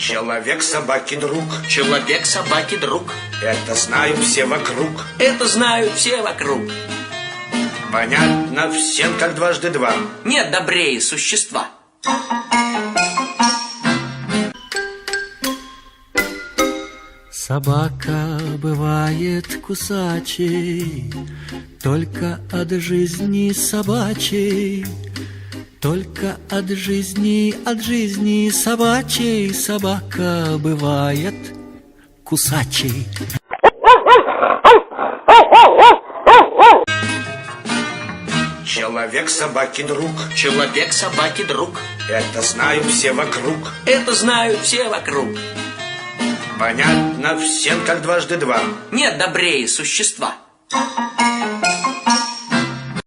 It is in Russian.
Человек собаки друг. Человек собаки друг. Это знают все вокруг. Это знают все вокруг. Понятно всем, как дважды два. Нет добрее существа. Собака бывает кусачей, только от жизни собачей, только от жизни собачей собака бывает кусачей. Человек собаки друг. Человек собаки друг. Это знают все вокруг. Это знают все вокруг. Понятно всем, как дважды два. Нет добрее существа.